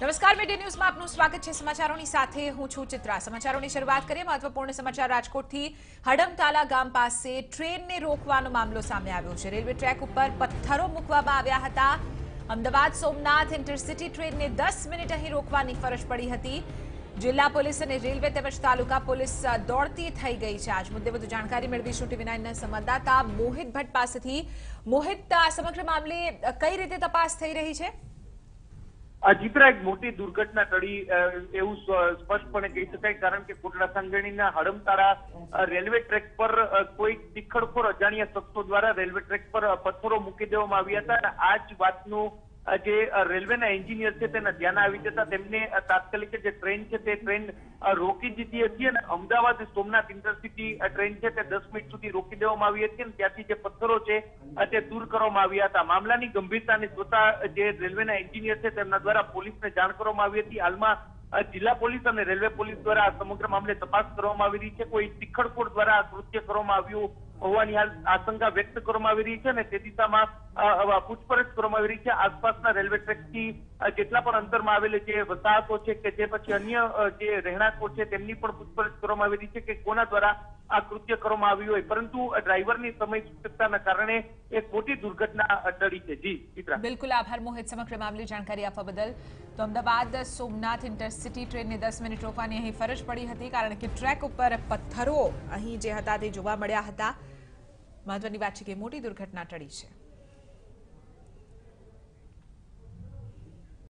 નમસ્કાર મીડિયા ન્યૂઝમાં આપનું સ્વાગત છે। સમાચારોની સાથે હું છું ચિત્રા। સમાચારોની શરૂઆત કરીએ। મહત્વપૂર્ણ સમાચાર રાજકોટથી। હડમતાલા ગામ પાસે ટ્રેનને રોકવાનો મામલો સામે આવ્યો છે। રેલવે ટ્રેક ઉપર પથ્થરો મૂકવામાં આવ્યા હતા। અમદાવાદ સોમનાથ ઇન્ટરસિટી ટ્રેનને 10 મિનિટ અહીં રોકવાની ફરજ પડી હતી। જિલ્લા પોલીસ અને રેલવે તેમજ તાલુકા પોલીસ દોડતી થઈ ગઈ છે। આજ મુદ્દે વધુ જાણકારી મેળવીશું TV9ના સંવાદદાતા મોહિત ભટ્ટ પાસેથી। મોહિત, આ સમગ્ર મામલે કઈ રીતે તપાસ થઈ રહી છે? ચિત્રા, એક મોટી દુર્ઘટના ટળી એવું સ્પષ્ટપણે કહી શકાય, કારણ કે કોટડા સાંગણીના હડમતાળા રેલવે ટ્રેક પર કોઈ તિખડખોર અજાણ્યા શખ્સો દ્વારા રેલવે ટ્રેક પર પથ્થરો મૂકી દેવામાં આવ્યા હતા અને આ જ વાતનું જે રેલવેના એન્જિનિયર છે તેના ધ્યાન આવી જતા તેમને તાત્કાલિક જે ટ્રેન છે તે ટ્રેન રોકી દીધી હતી અને અમદાવાદ સોમનાથ ઇન્ટરસિટી ટ્રેન છે તે 10 મિનિટ સુધી રોકી દેવામાં આવી હતી અને ત્યાંથી જે પથ્થરો છે તે દૂર કરવામાં આવ્યા હતા। મામલાની ગંભીરતાને જોતા જે રેલવેના એન્જિનિયર છે તેમના દ્વારા પોલીસને જાણ કરવામાં આવી હતી। હાલમાં જિલ્લા પોલીસ અને રેલવે પોલીસ દ્વારા આ સમગ્ર મામલે તપાસ કરવામાં આવી રહી છે। કોઈ તિખડખોર દ્વારા આ કૃત્ય કરવામાં આવ્યું હોવાની હાલ આશંકા વ્યક્ત કરવામાં આવી રહી છે અને તે દિશામાં પૂછપરછ કરવામાં આવી રહી છે। આસપાસના રેલવે ટ્રેકથી જેટલા પણ અંતરમાં આવેલી જે વસાહતો છે કે જે પછી અન્ય જે રહેણાંકો છે તેમની પણ પૂછપરછ કરવામાં આવી રહી છે કે કોના દ્વારા આ કૃત્ય કરવામાં આવ્યું હોય, પરંતુ ડ્રાઈવરની સમય સૂચકતાના કારણે એક મોટી દુર્ઘટના ટળી છે। જી ચિત્રા, બિલકુલ આભાર મોહિત સમગ્ર મામલે જાણકારી આપવા બદલ। તો અમદાવાદ સોમનાથ ઇન્ટરસિટી ટ્રેનને 10 મિનિટ રોકવાની અહીં ફરજ પડી હતી, કારણ કે ટ્રેક ઉપર પથ્થરો અહીં જે હતા તે જોવા મળ્યા હતા। મહત્વની વાત છે કે મોટી દુર્ઘટના ટળી છે।